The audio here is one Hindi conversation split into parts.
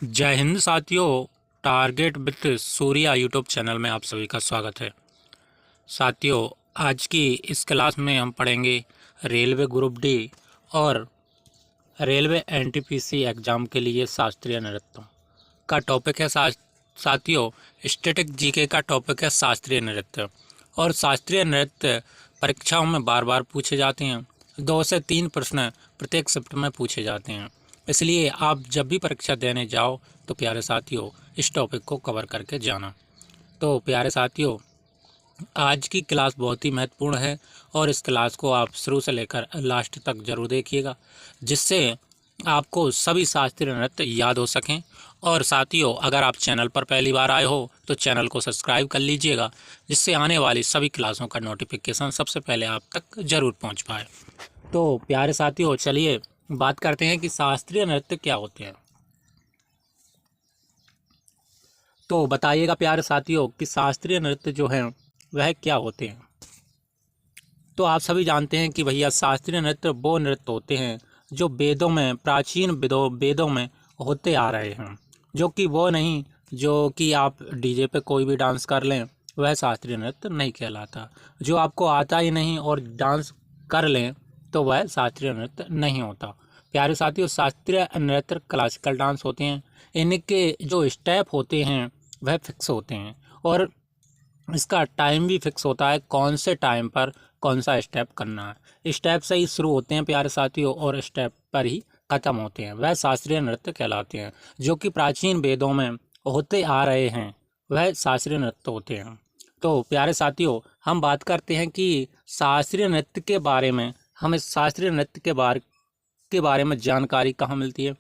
जय हिंद साथियों। Target with Surya YouTube channel में आप सभी का स्वागत है। साथियों, आज की इस क्लास में हम पढ़ेंगे रेलवे ग्रुप डी और रेलवे एनटीपीसी एग्जाम के लिए शास्त्रीय नृत्य का टॉपिक है। साथियों, स्टैटिक जीके का टॉपिक है शास्त्रीय नृत्य। और शास्त्रीय नृत्य परीक्षाओं में बार बार पूछे जाते हैं। 2 से 3 प्रश्न प्रत्येक शिफ्ट में पूछे जाते हैं। इसलिए आप जब भी परीक्षा देने जाओ तो प्यारे साथियों इस टॉपिक को कवर करके जाना। तो प्यारे साथियों, आज की क्लास बहुत ही महत्वपूर्ण है और इस क्लास को आप शुरू से लेकर लास्ट तक जरूर देखिएगा, जिससे आपको सभी शास्त्रीय नृत्य याद हो सकें। और साथियों, अगर आप चैनल पर पहली बार आए हो तो चैनल को सब्सक्राइब कर लीजिएगा, जिससे आने वाली सभी क्लासों का नोटिफिकेशन सबसे पहले आप तक जरूर पहुंच पाए। तो प्यारे साथियों, चलिए बात करते हैं कि शास्त्रीय नृत्य क्या होते हैं। तो बताइएगा प्यारे साथियों कि शास्त्रीय नृत्य जो है वह क्या होते हैं। तो आप सभी जानते हैं कि भैया शास्त्रीय नृत्य वो नृत्य होते हैं जो वेदों में, प्राचीन वेदों में होते आ रहे हैं। जो कि वो नहीं जो कि आप डीजे पे कोई भी डांस कर लें, वह शास्त्रीय नृत्य नहीं कहलाता। जो आपको आता ही नहीं और डांस कर लें तो वह शास्त्रीय नृत्य नहीं होता। प्यारे साथियों, शास्त्रीय नृत्य क्लासिकल डांस होते हैं। इनके जो स्टेप होते हैं वह फिक्स होते हैं और इसका टाइम भी फिक्स होता है, कौन से टाइम पर कौन सा स्टेप करना है। स्टेप से ही शुरू होते हैं प्यारे साथियों और स्टेप पर ही खत्म होते हैं। वह शास्त्रीय नृत्य कहलाते हैं। जो कि प्राचीन वेदों में होते आ रहे हैं वह शास्त्रीय नृत्य होते हैं। तो प्यारे साथियों, हम बात करते हैं कि शास्त्रीय नृत्य के बारे में, हमें शास्त्रीय नृत्य के बारे में जानकारी कहाँ मिलती है।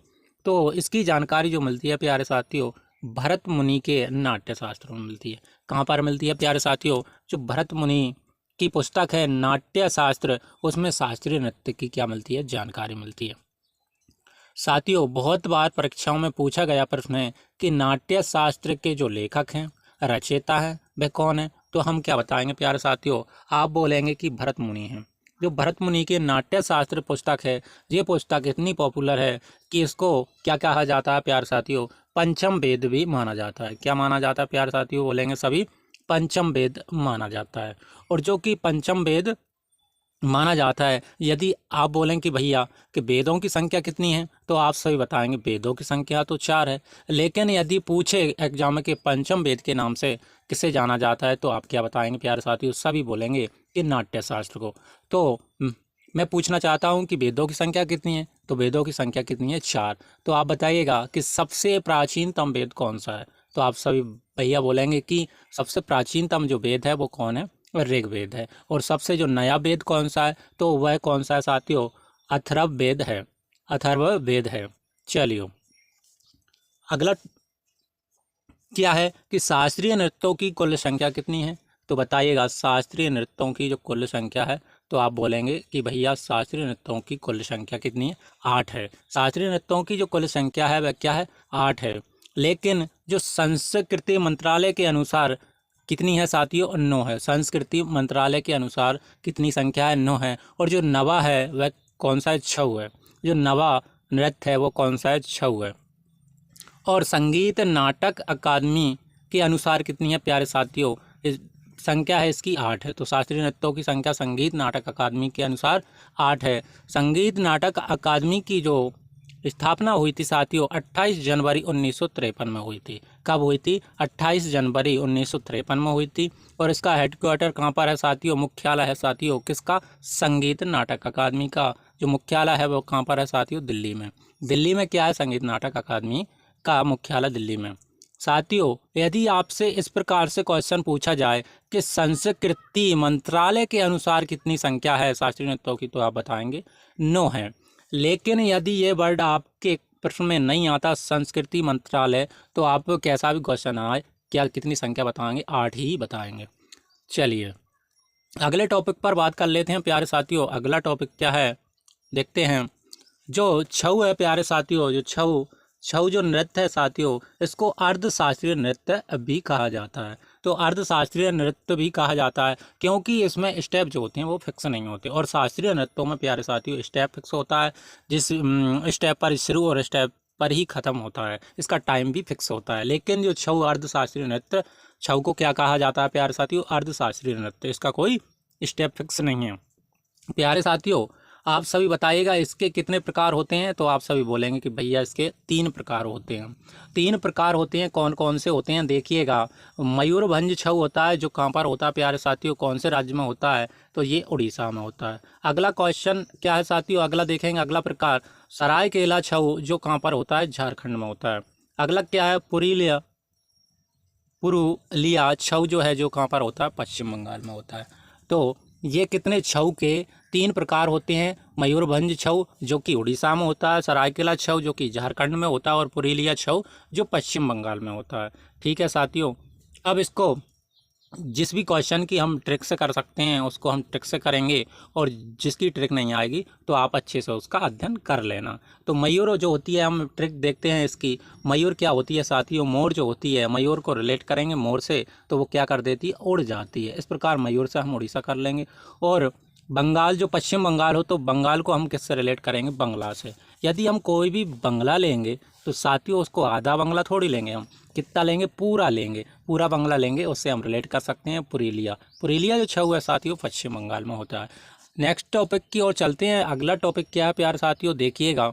तो इसकी जानकारी जो मिलती है प्यारे साथियों, भरत मुनि के नाट्य शास्त्र में मिलती है। कहाँ पर मिलती है प्यारे साथियों? जो भरत मुनि की पुस्तक है नाट्य शास्त्र, उसमें शास्त्रीय नृत्य की क्या मिलती है? जानकारी मिलती है। साथियों, बहुत बार परीक्षाओं में पूछा गया प्रश्न है कि नाट्य शास्त्र के जो लेखक हैं, रचयिता हैं, वह कौन है? तो हम क्या बताएंगे प्यारे साथियों? आप बोलेंगे कि भरत मुनि हैं। जो भरत मुनि के नाट्य शास्त्र पुस्तक है, ये पुस्तक इतनी पॉपुलर है कि इसको क्या कहा जाता है प्यारे साथियों? पंचम वेद भी माना जाता है। क्या माना जाता है प्यारे साथियों? बोलेंगे सभी, पंचम वेद माना जाता है। और जो कि पंचम वेद माना जाता है, यदि आप बोलें कि भैया कि वेदों की संख्या कितनी है, तो आप सभी बताएंगे वेदों की संख्या तो 4 है। लेकिन यदि पूछे एग्जाम के पंचम वेद के नाम से किसे जाना जाता है, तो आप क्या बताएंगे प्यारे साथियों? सभी बोलेंगे कि नाट्य शास्त्र को। तो मैं पूछना चाहता हूं कि वेदों की संख्या कितनी है, तो वेदों की संख्या कितनी है? 4। तो आप बताइएगा कि सबसे प्राचीनतम वेद कौन सा है? तो आप सभी भैया बोलेंगे कि सबसे प्राचीनतम जो वेद है वो कौन है? ऋग्वेद है। और सबसे जो नया वेद कौन सा है, तो वह कौन सा है साथियों? अथर्ववेद है। अथर्ववेद है। चलिए, अगला क्या है कि शास्त्रीय नृत्यों की कुल संख्या कितनी है? तो बताइएगा शास्त्रीय नृत्यों की जो कुल संख्या है, तो आप बोलेंगे कि भैया शास्त्रीय नृत्यों की कुल संख्या कितनी है? 8 है। शास्त्रीय नृत्यों की जो कुल संख्या है वह क्या है? 8 है। लेकिन जो संस्कृति मंत्रालय के अनुसार कितनी है साथियों? 9 है। संस्कृति मंत्रालय के अनुसार कितनी संख्या है? 9 है। और जो नवा है वह कौन सा है? 6 है। जो नवा नृत्य है वो कौन सा है? 6 है। और संगीत नाटक अकादमी के अनुसार कितनी है प्यारे साथियों? इस संख्या है इसकी 8 है। तो शास्त्रीय नृत्यों की संख्या संगीत नाटक अकादमी के अनुसार 8 है। संगीत नाटक अकादमी की जो स्थापना हुई थी साथियों 28 जनवरी 1953 में हुई थी। कब हुई थी? 28 जनवरी 1953 में हुई थी। और इसका हेडक्वार्टर कहाँ पर है साथियों? मुख्यालय है साथियों किसका? संगीत नाटक अकादमी का जो मुख्यालय है वो कहाँ पर है साथियों? दिल्ली में। दिल्ली में क्या है? संगीत नाटक अकादमी का मुख्यालय दिल्ली में। साथियों, यदि आपसे इस प्रकार से क्वेश्चन पूछा जाए कि संस्कृति मंत्रालय के अनुसार कितनी संख्या है शास्त्रीय नृत्यों की, तो आप बताएंगे 9 है। लेकिन यदि ये वर्ड आपके प्रश्न में नहीं आता संस्कृति मंत्रालय, तो आप कैसा भी क्वेश्चन आए, क्या कितनी संख्या बताएंगे? 8 ही बताएंगे। चलिए, अगले टॉपिक पर बात कर लेते हैं प्यारे साथियों। अगला टॉपिक क्या है देखते हैं। जो छऊ है प्यारे साथियों, जो छऊ छऊ जो नृत्य है साथियों, इसको अर्धशास्त्रीय नृत्य भी कहा जाता है। तो अर्धशास्त्रीय नृत्य भी कहा जाता है क्योंकि इसमें स्टेप जो होते हैं वो फिक्स नहीं होते। और शास्त्रीय नृत्यों में प्यारे साथियों स्टेप फिक्स होता है, जिस स्टेप पर शुरू और स्टेप पर ही खत्म होता है, इसका टाइम भी फिक्स होता है। लेकिन जो छऊ अर्धशास्त्रीय नृत्य, छऊ को क्या कहा जाता है प्यारे साथियों? अर्धशास्त्रीय नृत्य, इसका कोई स्टेप फिक्स नहीं है। प्यारे साथियों, आप सभी बताइएगा इसके कितने प्रकार होते हैं? तो आप सभी बोलेंगे कि भैया इसके 3 प्रकार होते हैं। 3 प्रकार होते हैं, कौन कौन से होते हैं देखिएगा। मयूरभंज छऊ होता है, जो कहाँ पर होता है प्यारे साथियों? कौन से राज्य में होता है? तो ये उड़ीसा में होता है। अगला क्वेश्चन क्या है साथियों? अगला देखेंगे, अगला प्रकार सरायकेला छऊ, जो कहाँ पर होता है? झारखंड में होता है। अगला क्या है? पुरुलिया छऊ, जो है जो कहाँ पर होता है? पश्चिम बंगाल में होता है। तो ये कितने छऊ के 3 प्रकार होते हैं। मयूरभंज छऊ जो कि उड़ीसा में होता है, सरायकेला छऊ जो कि झारखंड में होता है, और पुरुलिया छऊ जो पश्चिम बंगाल में होता है। ठीक है साथियों, अब इसको जिस भी क्वेश्चन की हम ट्रिक से कर सकते हैं उसको हम ट्रिक से करेंगे, और जिसकी ट्रिक नहीं आएगी तो आप अच्छे से उसका अध्ययन कर लेना। तो मयूर जो होती है, हम ट्रिक देखते हैं इसकी। मयूर क्या होती है साथियों? मोर जो होती है, मयूर को रिलेट करेंगे मोर से, तो वो क्या कर देती है? उड़ जाती है। इस प्रकार मयूर से हम उड़ीसा कर लेंगे। और बंगाल, जो पश्चिम बंगाल हो, तो बंगाल को हम किससे रिलेट करेंगे? बंगला से। यदि हम कोई भी बंगला लेंगे तो साथियों उसको आधा बंगला थोड़ी लेंगे, हम कितना लेंगे? पूरा लेंगे, पूरा बंगला लेंगे, उससे हम रिलेट कर सकते हैं पुरुलिया। पुरुलिया जो छऊ है साथियों पश्चिम बंगाल में होता है। नेक्स्ट टॉपिक की ओर चलते हैं। अगला टॉपिक क्या है प्यारे साथियों? देखिएगा,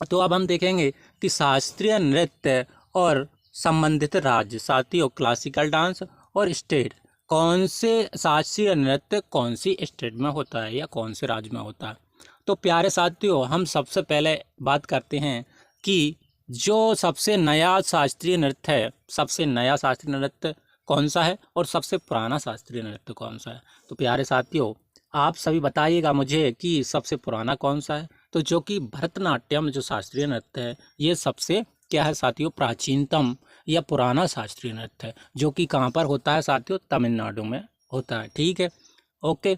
तो अब हम देखेंगे कि शास्त्रीय नृत्य और संबंधित राज्य। साथियों क्लासिकल डांस और स्टेट, कौन से शास्त्रीय नृत्य कौन सी स्टेट में होता है या कौन से राज्य में होता है? तो प्यारे साथियों, हम सबसे पहले बात करते हैं कि जो सबसे नया शास्त्रीय नृत्य है, सबसे नया शास्त्रीय नृत्य कौन सा है और सबसे पुराना शास्त्रीय नृत्य कौन सा है? तो प्यारे साथियों, आप सभी बताइएगा मुझे कि सबसे पुराना कौन सा है। तो जो कि भरतनाट्यम जो शास्त्रीय नृत्य है, ये सबसे क्या है साथियों? प्राचीनतम या पुराना शास्त्रीय नृत्य है, जो कि कहाँ पर होता है साथियों? तमिलनाडु में होता है। ठीक है, ओके।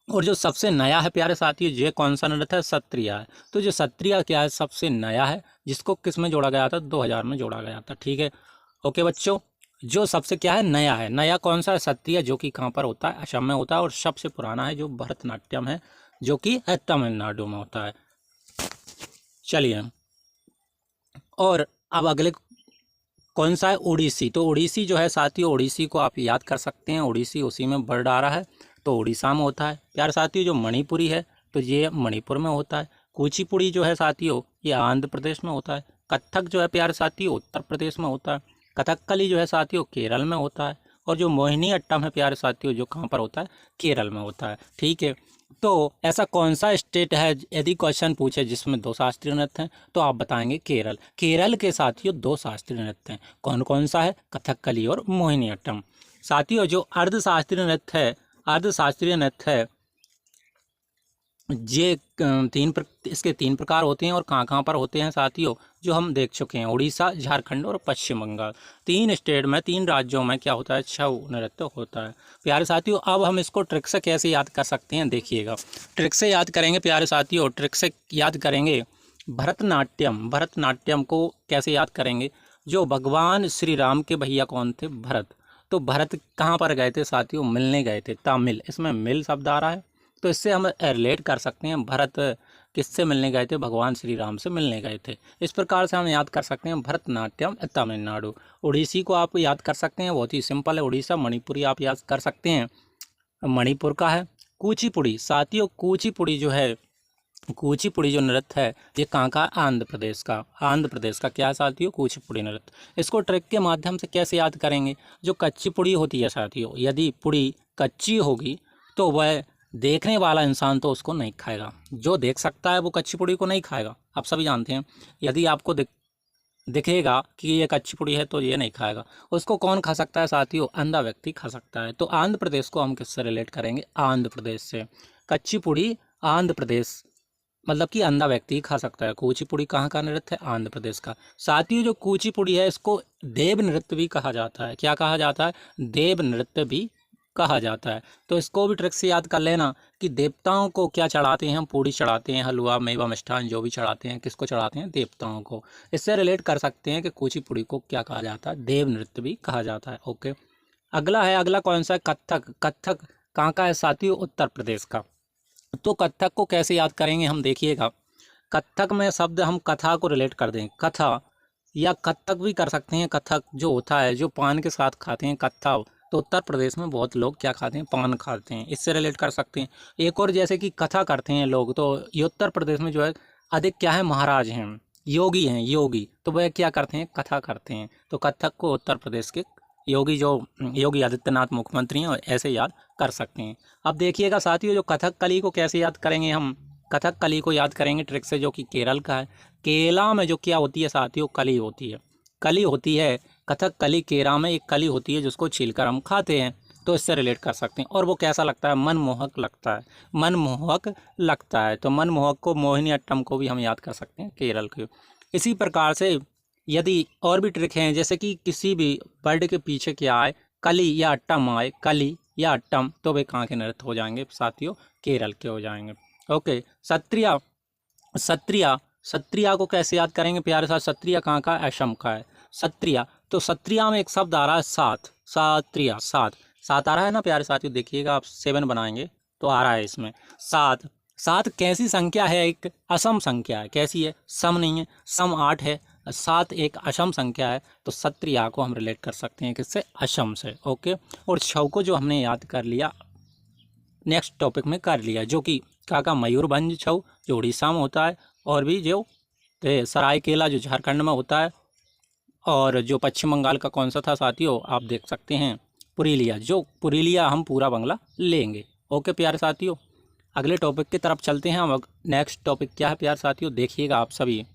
और जो सबसे नया है प्यारे साथियों, ये कौन सा नृत्य है? सत्रिया है। तो जो सत्रिया क्या है? सबसे नया है, जिसको किस में जोड़ा गया था? 2000 में जोड़ा गया था। ठीक है, ओके बच्चों, जो सबसे क्या है? नया है। नया कौन सा है? सत्रिया, जो कि कहाँ पर होता है? असम में होता है। और सबसे पुराना है जो भरतनाट्यम है, जो कि है तमिलनाडु में होता है। चलिए, और अब अगले कौन सा है? उड़ीसी। तो उड़ीसी जो है साथियों, उड़ीसी को आप याद कर सकते हैं, उड़ीसी उसी में बढ़ रहा है, तो उड़ीसा में होता है। प्यारे साथियों, जो मणिपुरी है तो ये मणिपुर में होता है। कुचिपुड़ी जो है साथियों, ये आंध्र प्रदेश में होता है। कथक जो है प्यारे साथियों, उत्तर प्रदेश में होता है। कथकली जो है साथियों, केरल में होता है। और जो मोहिनी अट्टम है प्यारे साथियों, जो कहाँ पर होता है? केरल में होता है। ठीक है, तो ऐसा कौन सा स्टेट है, यदि क्वेश्चन पूछे जिसमें 2 शास्त्रीय नृत्य हैं, तो आप बताएंगे केरल। केरल के साथियों 2 शास्त्रीय नृत्य हैं। कौन कौन सा है? कथकली और मोहिनीअट्टम। साथियों, जो अर्धशास्त्रीय नृत्य है, अर्धशास्त्रीय नृत्य है, ये इसके 3 प्रकार होते हैं। और कहाँ कहाँ पर होते हैं साथियों? जो हम देख चुके हैं, उड़ीसा, झारखंड और पश्चिम बंगाल। 3 स्टेट में, 3 राज्यों में क्या होता है? छऊ नृत्य होता है। प्यारे साथियों, अब हम इसको ट्रिक से कैसे याद कर सकते हैं? देखिएगा, ट्रिक से याद करेंगे प्यारे साथियों, ट्रिक से याद करेंगे। भरतनाट्यम, भरतनाट्यम को कैसे याद करेंगे? जो भगवान श्री राम के भैया कौन थे? भरत। तो भरत कहाँ पर गए थे साथियों? मिलने गए थे। तामिल, इसमें मिल शब्द आ रहा है, तो इससे हम रिलेट कर सकते हैं। भरत किससे मिलने गए थे? भगवान श्री राम से मिलने गए थे। इस प्रकार से हम याद कर सकते हैं भरतनाट्यम तमिलनाडु। उड़ीसी को आप याद कर सकते हैं, बहुत ही सिंपल है उड़ीसा। मणिपुरी आप याद कर सकते हैं, मणिपुर का है। कुचिपुड़ी साथियों, कुचिपुड़ी जो है, कुचिपुड़ी जो नृत्य है, ये कहाँ का? आंध्र प्रदेश का। आंध्र प्रदेश का क्या है साथियों? कुचिपुड़ी नृत्य। इसको ट्रिक के माध्यम से कैसे याद करेंगे? जो कच्ची पुड़ी होती है साथियों, यदि पुड़ी कच्ची होगी तो वह देखने वाला इंसान तो उसको नहीं खाएगा। जो देख सकता है वो कच्ची पुड़ी को नहीं खाएगा, आप सभी जानते हैं। यदि आपको दिखेगा कि ये कच्ची पुड़ी है तो ये नहीं खाएगा। उसको कौन खा सकता है साथियों? अंधा व्यक्ति खा सकता है। तो आंध्र प्रदेश को हम किससे रिलेट करेंगे? आंध्र प्रदेश से। कच्ची पुड़ी आंध्र प्रदेश, मतलब कि अंधा व्यक्ति खा सकता है। कुचिपुड़ी कहाँ का नृत्य है? आंध्र प्रदेश का। साथियों, जो कुचिपुड़ी है इसको देव नृत्य भी कहा जाता है। क्या कहा जाता है? देव नृत्य भी कहा जाता है। तो इसको भी ट्रिक से याद कर लेना कि देवताओं को क्या चढ़ाते हैं हम? पूड़ी चढ़ाते हैं, हलवा, मेवा, मिष्ठान जो भी चढ़ाते हैं, किसको चढ़ाते हैं? देवताओं को। इससे रिलेट कर सकते हैं कि कुचिपुड़ी को क्या कहा जाता है? देव नृत्य भी कहा जाता है। ओके, अगला है, अगला कौन सा है? कथक। कथक कहाँ का है साथियों? उत्तर प्रदेश का। तो कथक को कैसे याद करेंगे हम? देखिएगा, कथक में शब्द हम कथा को रिलेट कर दें, कथा या कथक भी कर सकते हैं। कथक जो होता है जो पान के साथ खाते हैं, कत्था, तो उत्तर प्रदेश में बहुत लोग क्या खाते हैं, पान खाते हैं, इससे रिलेट कर सकते हैं। एक और जैसे कि कथा करते हैं लोग, तो ये उत्तर प्रदेश में जो है अधिक क्या है, महाराज हैं, योगी हैं, योगी, तो वह क्या करते हैं, कथा करते हैं। तो कथक को उत्तर प्रदेश के योगी, जो योगी आदित्यनाथ मुख्यमंत्री हैं, ऐसे याद कर सकते हैं। अब देखिएगा साथियों, जो कथकली को कैसे याद करेंगे हम, कथकली को याद करेंगे ट्रिक से, जो कि केरल का है। केरला में जो क्या होती है साथियों, कली होती है, कली होती है। कथकली केरला में एक कली होती है जिसको छीलकर हम खाते हैं, तो इससे रिलेट कर सकते हैं। और वो कैसा लगता है, मनमोहक लगता है, मनमोहक लगता है। तो मनमोहक को, मोहिनी अट्टम को भी हम याद कर सकते हैं केरल के। इसी प्रकार से यदि और भी ट्रिक हैं, जैसे कि किसी भी वर्ड के पीछे क्या आए, कली या अट्टम आए, कली या अट्टम, तो वे कहाँ के नृत्य हो जाएंगे साथियों, केरल के हो जाएंगे। ओके, सत्रिया, सत्रिया, सत्रिया को कैसे याद करेंगे प्यारे साथ, सत्रिया कहाँ का, असम का है सत्रिया। तो सत्रिया में एक शब्द आ रहा है सात, सत्रिया, सात, सात आ रहा है ना प्यारे साथियों, देखिएगा आप 7 बनाएंगे तो आ रहा है इसमें सात। सात कैसी संख्या है, एक असम संख्या है, कैसी है, सम नहीं है, सम 8 है, सात एक असम संख्या है। तो सत्रिया को हम रिलेट कर सकते हैं किससे, असम से। ओके, और छौ को जो हमने याद कर लिया, नेक्स्ट टॉपिक में कर लिया, जो कि का मयूरभंज छऊ जो उड़ीसा में होता है, और भी जो सरायकेला जो झारखंड में होता है, और जो पश्चिम बंगाल का कौन सा था साथियों, आप देख सकते हैं पुरुलिया, जो पुरुलिया हम पूरा बंगला लेंगे। ओके प्यारे साथियों, अगले टॉपिक की तरफ चलते हैं हम। नेक्स्ट टॉपिक क्या है प्यारे साथियों, देखिएगा आप सभी,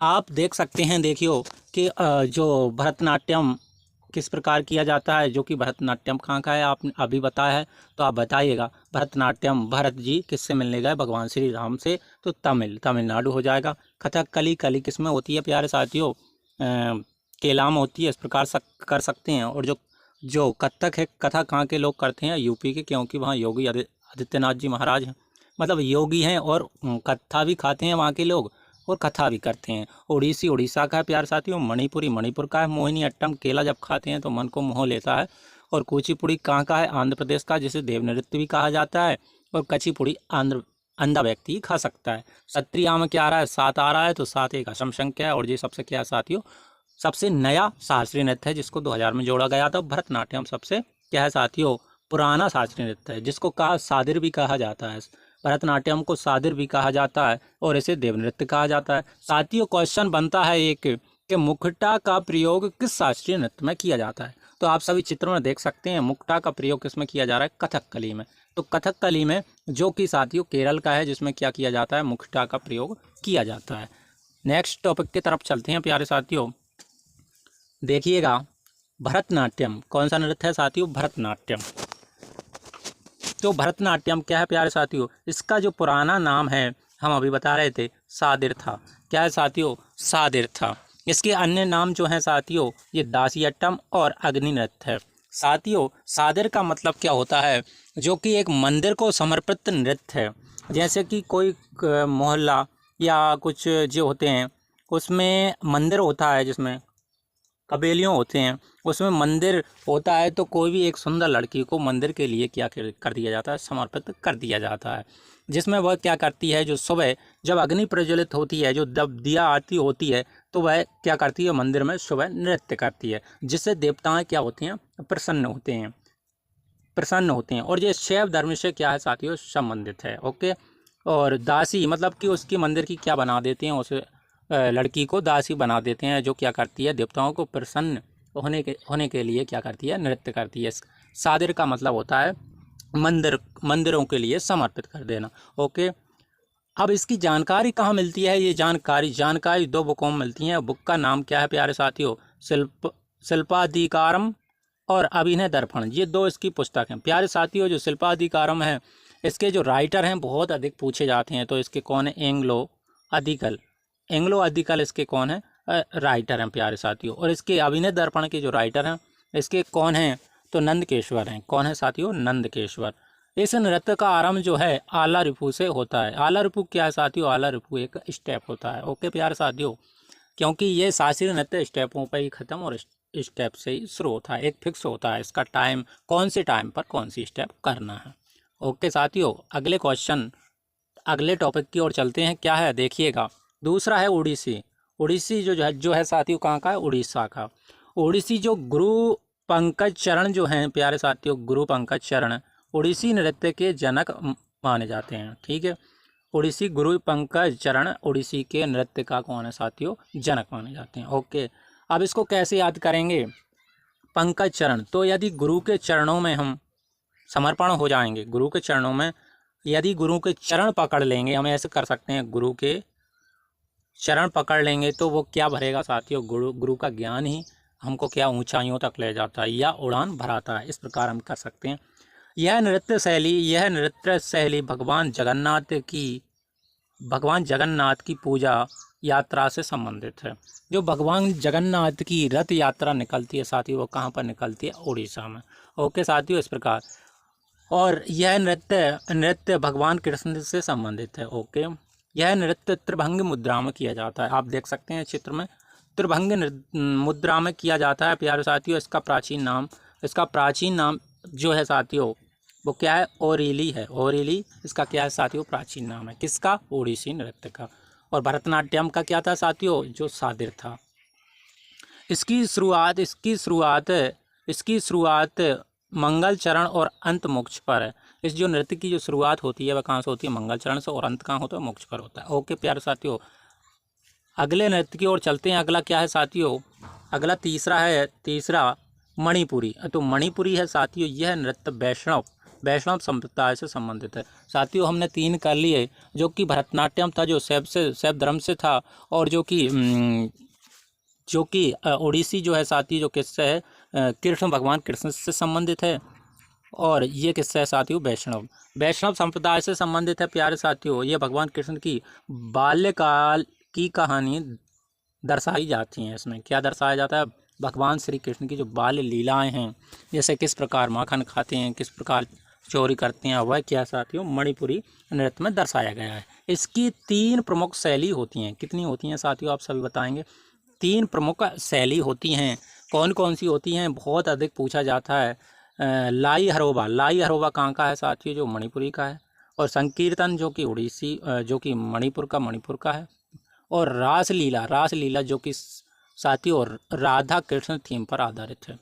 आप देख सकते हैं, देखियो कि जो भरतनाट्यम किस प्रकार किया जाता है, जो कि भरतनाट्यम कहाँ का है, आपने अभी बताया है, तो आप बताइएगा। भरतनाट्यम, भरत जी किससे मिलने गए, भगवान श्री राम से, तो तमिलनाडु हो जाएगा। कथकली, कली किस में होती है प्यारे साथियों, केरला में होती है, इस प्रकार कर सकते हैं। और जो जो कथक है, कथा कहाँ के लोग करते हैं, यूपी के, क्योंकि वहाँ योगी आदित्यनाथ जी महाराज हैं, मतलब योगी हैं, और कथा भी खाते हैं वहाँ के लोग, और कथा भी करते हैं। ओडिसी उड़ीसा का है प्यारे साथियों, मणिपुरी मणिपुर का है, मोहिनी अट्टम केला जब खाते हैं तो मन को मोह लेता है। और कुचिपुड़ी कहाँ का है, आंध्र प्रदेश का, जिसे देव नृत्य भी कहा जाता है। और कचिपुड़ी अंधा व्यक्ति ही खा सकता है। सत्रिया में क्या आ रहा है, सात आ रहा है, तो सात एक असम संख्या है। और ये सबसे क्या है साथियों, सबसे नया शास्त्रीय नृत्य है, जिसको 2000 में जोड़ा गया था। भरतनाट्यम सबसे क्या है साथियों, पुराना शास्त्रीय नृत्य है, जिसको कहा सादिर भी कहा जाता है। भरतनाट्यम को सादिर भी कहा जाता है, और इसे देव नृत्य कहा जाता है। साथियों क्वेश्चन बनता है एक, कि मुखटा का प्रयोग किस शास्त्रीय नृत्य में किया जाता है। तो आप सभी चित्रों में देख सकते हैं, मुखटा का प्रयोग किस में किया जा रहा है, कथकली में। तो कथकली में, जो कि साथियों केरल का है, जिसमें क्या किया जाता है, मुखटा का प्रयोग किया जाता है। नेक्स्ट टॉपिक की तरफ चलते हैं प्यारे साथियों, देखिएगा भरतनाट्यम कौन सा नृत्य है साथियों, भरतनाट्यम। तो भरतनाट्यम क्या है प्यारे साथियों, इसका जो पुराना नाम है, हम अभी बता रहे थे, सादिर था। क्या है साथियों, सादिर था। इसके अन्य नाम जो हैं साथियों, ये दासियट्टम और अग्नि नृत्य है। साथियों सादिर का मतलब क्या होता है, जो कि एक मंदिर को समर्पित नृत्य है। जैसे कि कोई मोहल्ला या कुछ जो होते हैं, उसमें मंदिर होता है, जिसमें कबेलियों होते हैं, उसमें मंदिर होता है, तो कोई भी एक सुंदर लड़की को मंदिर के लिए क्या कर दिया जाता है, समर्पित कर दिया जाता है। जिसमें वह क्या करती है, जो सुबह जब अग्नि प्रज्वलित होती है, जो जब दिया आरती होती है, तो वह क्या करती है, मंदिर में सुबह नृत्य करती है, जिससे देवताएं क्या होती हैं, प्रसन्न होते हैं, प्रसन्न होते हैं। और ये शैव धर्म से क्या है साथियों, संबंधित है। ओके, और दासी मतलब कि उसकी मंदिर की क्या बना देते हैं, उस लड़की को दासी बना देते हैं, जो क्या करती है, देवताओं को प्रसन्न होने के लिए क्या करती है, नृत्य करती है। सादिर का मतलब होता है मंदिरों के लिए समर्पित कर देना। ओके, अब इसकी जानकारी कहाँ मिलती है, ये जानकारी 2 बुकों में मिलती है। बुक का नाम क्या है प्यारे साथियों, शिल्पाधिकारम और अभिनय दर्पण, ये 2 इसकी पुस्तक हैं प्यारे साथियों। जो शिल्पाधिकारम है, इसके जो राइटर हैं बहुत अधिक पूछे जाते हैं, तो इसके कौन है, एंग्लो अधिकल इसके कौन है, राइटर हैं प्यारे साथियों। और इसके अभिनय दर्पण के जो राइटर हैं, इसके कौन हैं, तो नंदकेश्वर हैं। कौन है साथियों, नंदकेश्वर। इस नृत्य का आरंभ जो है आला रिपू से होता है। आला रिपू क्या है साथियों, आला रिपू एक स्टेप होता है। ओके प्यारे साथियों, क्योंकि ये शास्त्रीय नृत्य स्टेपों पर ही खत्म और स्टेप से ही शुरू होता है, एक फिक्स होता है इसका टाइम, कौन से टाइम पर कौन सी स्टेप करना है। ओके साथियों, अगले क्वेश्चन अगले टॉपिक की ओर चलते हैं। क्या है देखिएगा, दूसरा है ओडिसी। ओडिसी जो है साथियों कहाँ का है, उड़ीसा का। ओडिसी जो गुरु पंकज चरण जो हैं प्यारे साथियों, गुरु पंकज चरण ओडिसी नृत्य के जनक माने जाते हैं। ठीक है, ओडिसी गुरु पंकज चरण ओडिसी के नृत्य का कौन है साथियों, जनक माने जाते हैं। ओके, अब इसको कैसे याद करेंगे, पंकज चरण। तो यदि गुरु के चरणों में हम समर्पण हो जाएंगे, गुरु के चरणों में यदि गुरु के चरण पकड़ लेंगे, हम ऐसे कर सकते हैं, गुरु के चरण पकड़ लेंगे तो वो क्या भरेगा साथियों, गुरु का ज्ञान ही हमको क्या ऊंचाइयों तक ले जाता है या उड़ान भराता है। इस प्रकार हम कर सकते हैं। यह नृत्य शैली भगवान जगन्नाथ की पूजा यात्रा से संबंधित है। जो भगवान जगन्नाथ की रथ यात्रा निकलती है साथियों, वो कहाँ पर निकलती है, उड़ीसा में। ओके साथियों, इस प्रकार। और यह नृत्य भगवान कृष्ण से संबंधित है। ओके, यह नृत्य त्रिभंगी मुद्रा में किया जाता है। आप देख सकते हैं चित्र में, त्रिभंगी मुद्रा में किया जाता है प्यारे साथियों। इसका प्राचीन नाम जो है साथियों वो क्या है, ओरिली है। ओरिली इसका क्या है साथियों, प्राचीन नाम है। किसका, ओडिसी नृत्य का। और भरतनाट्यम का क्या था साथियों, जो सादिर था। इसकी शुरुआत मंगल चरण और अंत मोक्ष पर है। इस जो नृत्य की जो शुरुआत होती है वह कहाँ से होती है, मंगल चरण से, और अंत कहाँ होता है, मोक्ष पर होता है। ओके प्यारे साथियों, अगले नृत्य की ओर चलते हैं। अगला क्या है साथियों, अगला तीसरा मणिपुरी। तो मणिपुरी है साथियों, यह नृत्य वैष्णव संप्रदाय से संबंधित है। साथियों हमने 3 कर लिए, जो कि भरतनाट्यम था जो शैव धर्म से था, और जो कि ओडिसी जो है साथियों, जो किससे है, भगवान कृष्ण से संबंधित है। और ये किससे है साथियों, वैष्णव संप्रदाय से संबंधित है प्यारे साथियों। ये भगवान कृष्ण की बाल्यकाल की कहानी दर्शाई जाती हैं। इसमें क्या दर्शाया जाता है, भगवान श्री कृष्ण की जो बाल्य लीलाएं हैं, जैसे किस प्रकार माखन खाते हैं, किस प्रकार चोरी करते हैं, वह क्या साथियों मणिपुरी नृत्य में दर्शाया गया है। इसकी 3 प्रमुख शैली होती हैं। कितनी होती हैं साथियों, आप सभी बताएंगे। 3 प्रमुख शैली होती हैं। कौन कौन सी होती हैं, बहुत अधिक पूछा जाता है। लाई हरोबा कहाँ का है साथियों, जो मणिपुरी का है। और संकीर्तन जो कि उड़ीसी जो कि मणिपुर का है। और रासलीला जो कि साथियों राधा कृष्ण थीम पर आधारित है।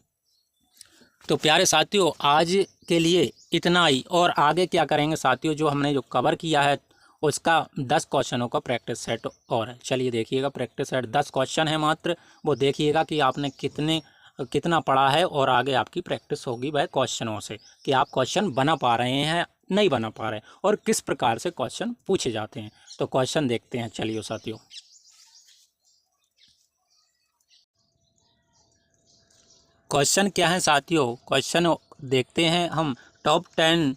तो प्यारे साथियों आज के लिए इतना ही। और आगे क्या करेंगे साथियों, जो हमने जो कवर किया है उसका 10 क्वेश्चनों का प्रैक्टिस सेट और है। चलिए देखिएगा, प्रैक्टिस सेट 10 क्वेश्चन है मात्र, वो देखिएगा कि आपने कितना पढ़ा है, और आगे आपकी प्रैक्टिस होगी वह क्वेश्चनों से, कि आप क्वेश्चन बना पा रहे हैं, नहीं बना पा रहे, और किस प्रकार से क्वेश्चन पूछे जाते हैं। तो क्वेश्चन देखते हैं, चलिए साथियों। क्वेश्चन क्या है साथियों, क्वेश्चन देखते हैं हम। टॉप 10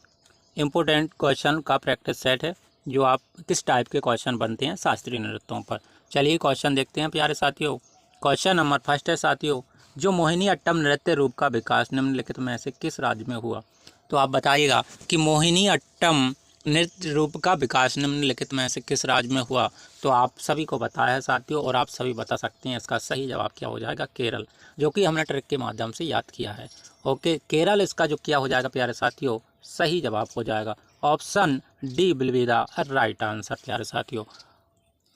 इम्पोर्टेंट क्वेश्चन का प्रैक्टिस सेट है, जो आप किस टाइप के क्वेश्चन बनते हैं शास्त्रीय नृत्यों पर। चलिए क्वेश्चन देखते हैं प्यारे साथियों। क्वेश्चन नंबर 1 है साथियों, जो मोहिनी अट्टम नृत्य रूप का विकास निम्नलिखित में से किस राज्य में हुआ। तो आप बताइएगा कि मोहिनी अट्टम नृत्य रूप का विकास निम्नलिखित में से किस राज्य में हुआ। तो आप सभी को पता है साथियों, और आप सभी बता सकते हैं। इसका सही जवाब क्या हो जाएगा, केरल, जो कि हमने ट्रिक के माध्यम से याद किया है। ओके, केरल इसका जो क्या हो जाएगा प्यारे साथियों, सही जवाब हो जाएगा। Option D will be the right answer प्यारे साथियों।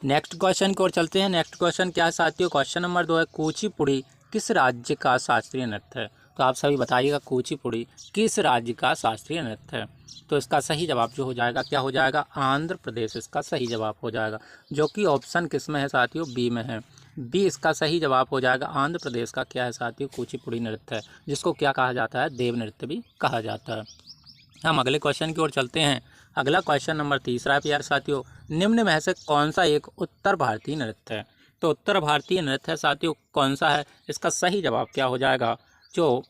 नेक्स्ट क्वेश्चन की ओर चलते हैं। नेक्स्ट क्वेश्चन क्या है साथियों, क्वेश्चन नंबर 2 है, कुचिपुड़ी किस राज्य का शास्त्रीय नृत्य है। तो आप सभी बताइएगा कुचिपुड़ी किस राज्य का शास्त्रीय नृत्य है। तो इसका सही जवाब जो हो जाएगा, क्या हो जाएगा, आंध्र प्रदेश इसका सही जवाब हो जाएगा, जो कि ऑप्शन किस में है साथियों, बी में है। बी इसका सही जवाब हो जाएगा। आंध्र प्रदेश का क्या है साथियों, कुचिपुड़ी नृत्य है, जिसको क्या कहा जाता है, देव नृत्य भी कहा जाता है। हम अगले क्वेश्चन की ओर चलते हैं। अगला क्वेश्चन नंबर 3 है प्यारे साथियों, निम्न में से कौन सा एक उत्तर भारतीय नृत्य है। तो उत्तर भारतीय नृत्य है साथियों कौन सा है, इसका सही जवाब क्या हो जाएगा, जो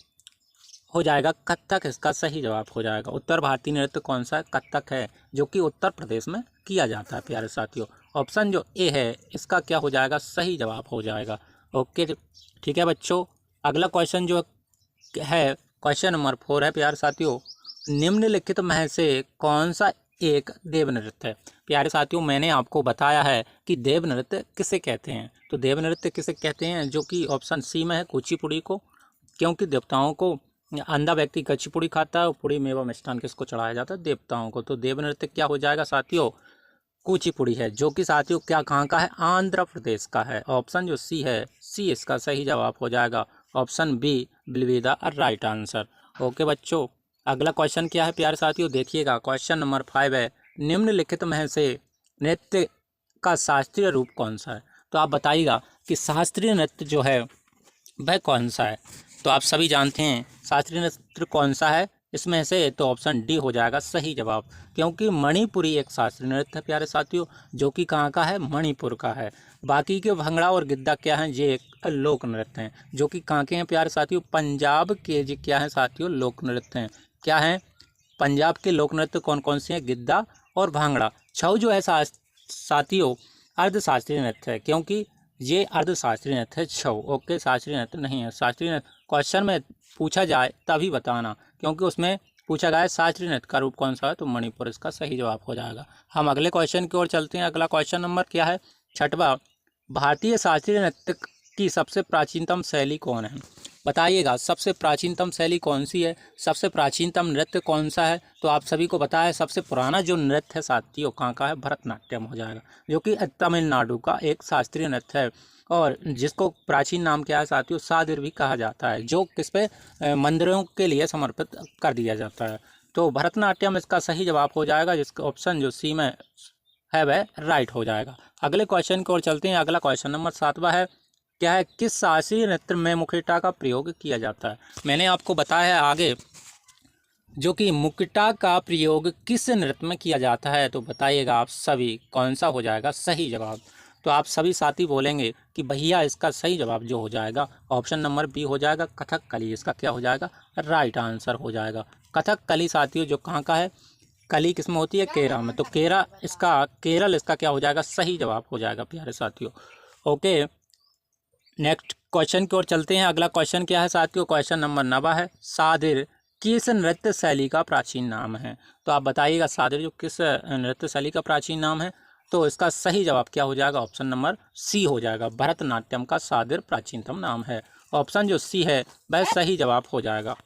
हो जाएगा कथक, इसका सही जवाब हो जाएगा। उत्तर भारतीय नृत्य कौन सा है, कथक है, जो कि उत्तर प्रदेश में किया जाता है प्यारे साथियों। ऑप्शन जो ए है इसका क्या हो जाएगा, सही जवाब हो जाएगा। ओके ठीक है बच्चों। अगला क्वेश्चन जो है क्वेश्चन नंबर 4 है प्यारे साथियों, निम्नलिखित में से कौन सा एक देव नृत्य है। प्यारे साथियों मैंने आपको बताया है कि देव नृत्य किसे कहते हैं। तो देव नृत्य किसे कहते हैं, जो कि ऑप्शन सी में है, कुचिपुड़ी को, क्योंकि देवताओं को अंधा व्यक्ति कुचिपुड़ी खाता है, पुड़ी मेवा मिष्ठान किसको चढ़ाया जाता है, देवताओं को। तो देव नृत्य क्या हो जाएगा साथियों, कुचिपुड़ी है, जो कि साथियों क्या कहाँ का है, आंध्र प्रदेश का है। ऑप्शन जो सी है, सी इसका सही जवाब हो जाएगा। Option B will be the right answer. Okay बच्चों, अगला क्वेश्चन क्या है प्यारे साथियों, देखिएगा। क्वेश्चन नंबर 5 है, निम्नलिखित में से नृत्य का शास्त्रीय रूप कौन सा है? तो आप बताइएगा कि शास्त्रीय नृत्य जो है वह कौन सा है। तो आप सभी जानते हैं शास्त्रीय नृत्य कौन सा है इसमें से, तो ऑप्शन डी हो जाएगा सही जवाब, क्योंकि मणिपुरी एक शास्त्रीय नृत्य है प्यारे साथियों, जो कि कहाँ का है, मणिपुर का है। बाकी के भंगड़ा और गिद्दा क्या हैं, ये एक लोक नृत्य हैं, जो कि कहाँ के हैं प्यारे साथियों, पंजाब के जी क्या हैं साथियों, लोक नृत्य हैं। क्या हैं पंजाब के लोक नृत्य कौन कौन से हैं, गिद्दा और भांगड़ा। छऊ जो है साथियों अर्धशास्त्रीय नृत्य है, क्योंकि ये अर्धशास्त्रीय नृत्य है छऊ। ओके, शास्त्रीय नृत्य नहीं है। शास्त्रीय नृत्य क्वेश्चन में पूछा जाए तभी बताना, क्योंकि उसमें पूछा गया है शास्त्रीय नृत्य का रूप कौन सा है, तो मणिपुर इसका सही जवाब हो जाएगा। हम अगले क्वेश्चन की ओर चलते हैं। अगला क्वेश्चन नंबर क्या है, 6वां, भारतीय शास्त्रीय नृत्य की सबसे प्राचीनतम शैली कौन है? बताइएगा सबसे प्राचीनतम शैली कौन सी है, सबसे प्राचीनतम नृत्य कौन सा है? तो आप सभी को पता है सबसे पुराना जो नृत्य है साथियों कहाँ का है, भरतनाट्यम हो जाएगा, जो कि तमिलनाडु का एक शास्त्रीय नृत्य है, और जिसको प्राचीन नाम क्या है साथियों, सादिर भी कहा जाता है, जो किस पे मंदिरों के लिए समर्पित कर दिया जाता है। तो भरतनाट्यम इसका सही जवाब हो जाएगा, जिसका ऑप्शन जो सी में है वह राइट हो जाएगा। अगले क्वेश्चन की ओर चलते हैं। अगला क्वेश्चन नंबर 7वां है, क्या है, किस शास्त्रीय नृत्य में मुखिटा का प्रयोग किया जाता है? मैंने आपको बताया है आगे, जो कि मुखिटा का प्रयोग किस नृत्य में किया जाता है, तो बताइएगा आप सभी कौन सा हो जाएगा सही जवाब। तो आप सभी साथी बोलेंगे कि भैया इसका सही जवाब जो हो जाएगा ऑप्शन नंबर बी हो जाएगा, कथकली। इसका क्या हो जाएगा, राइट आंसर हो जाएगा। कथकली साथियों जो कहाँ का है, कली किस में होती है, केरल में, तो केरल इसका क्या हो जाएगा, सही जवाब हो जाएगा प्यारे साथियों। ओके, नेक्स्ट क्वेश्चन की ओर चलते हैं। अगला क्वेश्चन क्या है साथियों, क्वेश्चन नंबर 9 है, सादिर किस नृत्य शैली का प्राचीन नाम है? तो आप बताइएगा सादिर जो किस नृत्य शैली का प्राचीन नाम है, तो इसका सही जवाब क्या हो जाएगा, ऑप्शन नंबर सी हो जाएगा। भरतनाट्यम का सादिर प्राचीनतम नाम है। ऑप्शन जो सी है वह सही जवाब हो जाएगा,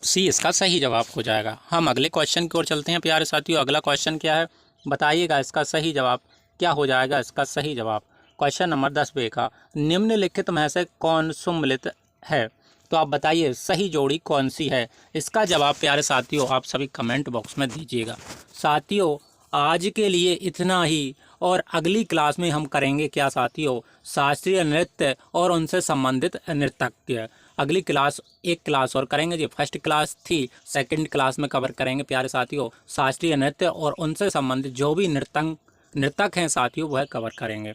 सी इसका सही जवाब हो जाएगा। हम अगले क्वेश्चन की ओर चलते हैं प्यारे साथियों। अगला क्वेश्चन क्या है, बताइएगा इसका सही जवाब क्या हो जाएगा। इसका सही जवाब क्वेश्चन नंबर 10 का, निम्नलिखित में से कौन सम्मिलित है? तो आप बताइए सही जोड़ी कौन सी है। इसका जवाब प्यारे साथियों आप सभी कमेंट बॉक्स में दीजिएगा। साथियों आज के लिए इतना ही, और अगली क्लास में हम करेंगे क्या साथियों, शास्त्रीय नृत्य और उनसे संबंधित नृत्य। अगली क्लास एक क्लास और करेंगे जी, फर्स्ट क्लास थी, सेकंड क्लास में कवर करेंगे प्यारे साथियों शास्त्रीय नृत्य और उनसे संबंधित जो भी नृतक हैं साथियों वह कवर करेंगे।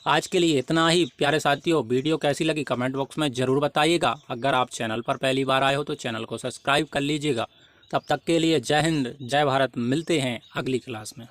आज के लिए इतना ही प्यारे साथियों। वीडियो कैसी लगी कमेंट बॉक्स में ज़रूर बताइएगा। अगर आप चैनल पर पहली बार आए हो तो चैनल को सब्सक्राइब कर लीजिएगा। तब तक के लिए जय हिंद जय भारत, मिलते हैं अगली क्लास में।